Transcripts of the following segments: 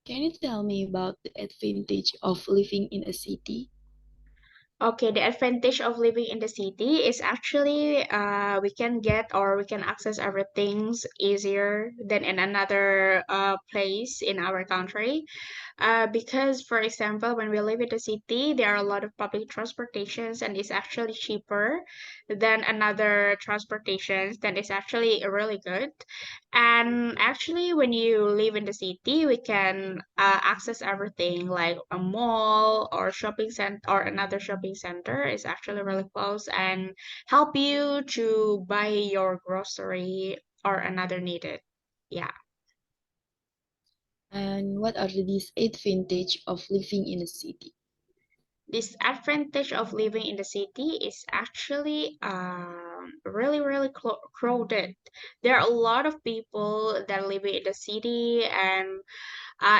Can you tell me about the advantage of living in a city? Okay, the advantage of living in the city is actually we can get or we can access everything easier than in another place in our country. Because, for example, when we live in the city, there are a lot of public transportations and it's actually cheaper than another transportations that is actually really good. And actually, when you live in the city, we can access everything like a mall or shopping center or another shopping center is actually really close and help you to buy your grocery or another needed. Yeah. And what are the disadvantage of living in a city? Disadvantage of living in the city is actually really really crowded. There are a lot of people that live in the city, and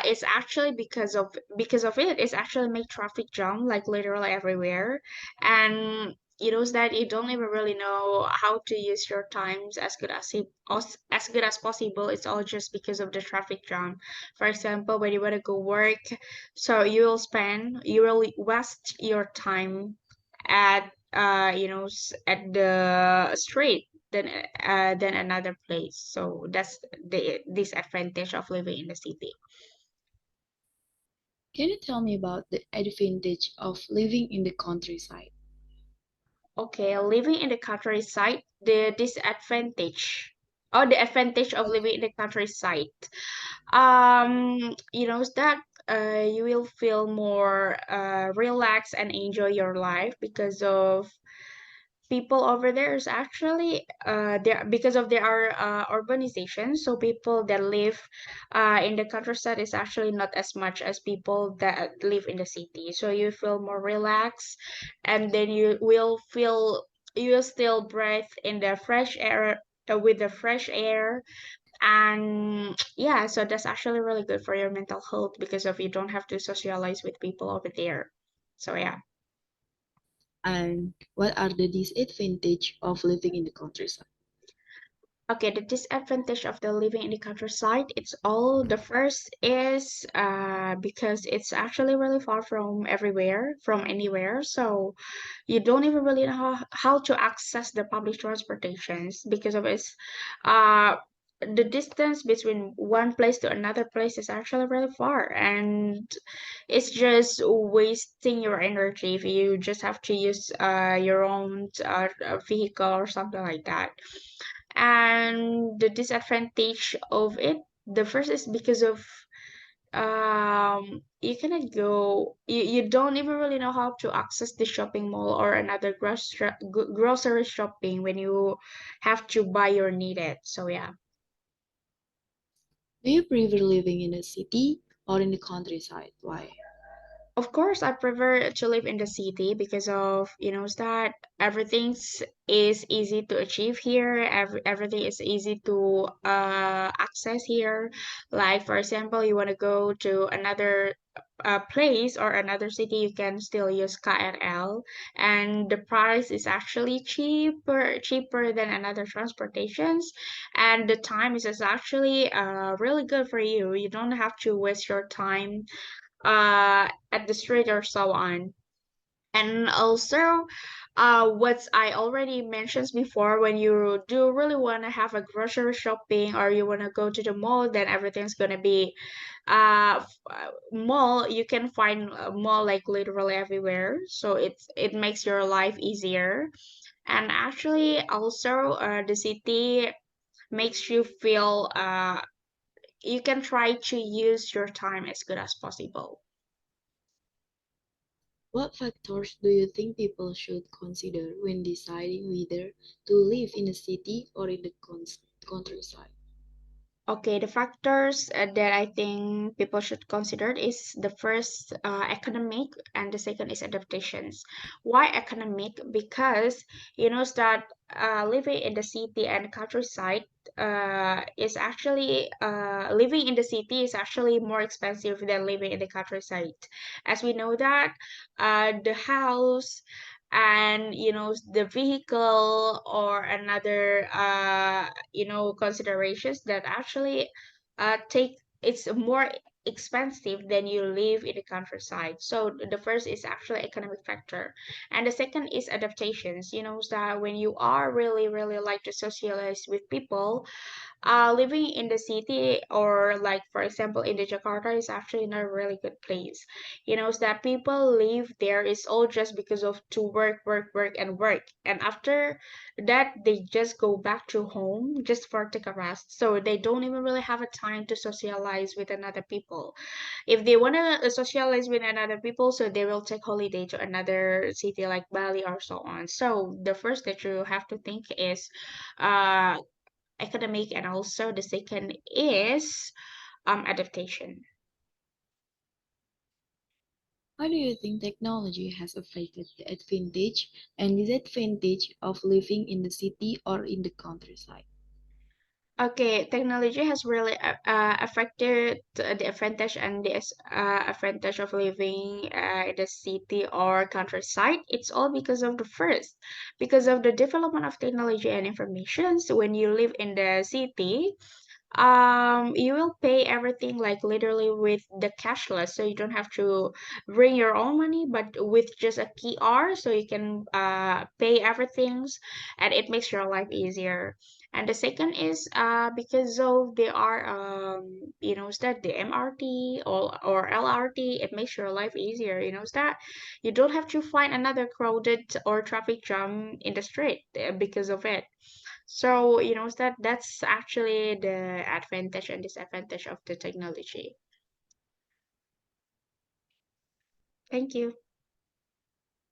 it's actually because of it, it's actually make traffic jam like literally everywhere. And you know that you don't even really know how to use your times as good as possible. It's all just because of the traffic jam. For example, when you want to go work, so you will waste your time at at the street than another place. So that's the disadvantage of living in the city. Can you tell me about the advantage of living in the countryside? Okay, living in the countryside, the disadvantage or the advantage of living in the countryside. That you will feel more relaxed and enjoy your life because of people over there is actually there because of there are urbanization. So people that live in the countryside is actually not as much as people that live in the city. So you feel more relaxed, and then you will still breathe in the fresh air with the fresh air. And yeah, so that's actually really good for your mental health because of you don't have to socialize with people over there. So yeah. And what are the disadvantage of living in the countryside? Okay, the disadvantage of the living in the countryside, it's all the first is because it's actually really far from everywhere, from anywhere. So you don't even really know how to access the public transportations because of its uh the distance between one place to another place is actually really far, and it's just wasting your energy if you just have to use your own vehicle or something like that. And the disadvantage of it, the first is because of you cannot go you don't even really know how to access the shopping mall or another grocery shopping when you have to buy your needed. So yeah. Do you prefer living in a city or in the countryside? Why? Of course, I prefer to live in the city because of that everything is easy to achieve here. Everything is easy to access here. Like for example, you want to go to another place or another city, you can still use KRL, and the price is actually cheaper than another transportations, and the time is actually really good for you. You don't have to waste your time at the street or so on. And also, what I already mentioned before, when you do really want to have a grocery shopping or you want to go to the mall, then everything's gonna be mall. You can find a mall like literally everywhere, so it makes your life easier. And actually, also, the city makes you feel you can try to use your time as good as possible. What factors do you think people should consider when deciding whether to live in a city or in the countryside? Okay, the factors that I think people should consider is the first economic, and the second is adaptations. Why economic? Because that living in the city and countryside is actually living in the city is actually more expensive than living in the countryside. As we know that the house and the vehicle or another considerations that actually take it's more expensive than you live in the countryside. So the first is actually economic factor, and the second is adaptations. You know that when you are really like to socialize with people, living in the city, or like for example in the Jakarta, is actually not a really good place. You know, so that people live there is all just because of to work and work, and after that they just go back to home just for take a rest, so they don't even really have a time to socialize with another people. If they want to socialize with another people, so they will take holiday to another city like Bali or so on. So the first that you have to think is uh academic, and also the second is adaptation. How do you think technology has affected the advantage and disadvantage of living in the city or in the countryside? Okay, technology has really affected the advantage and advantage of living in the city or countryside. It's all because of the first, because of the development of technology and information. So when you live in the city, you will pay everything like literally with the cashless, so you don't have to bring your own money, but with just a QR, so you can pay everything, and it makes your life easier. And the second is because of they are that the MRT or LRT, it makes your life easier. That you don't have to find another crowded or traffic jam in the street because of it. So, that's actually the advantage and disadvantage of the technology. Thank you.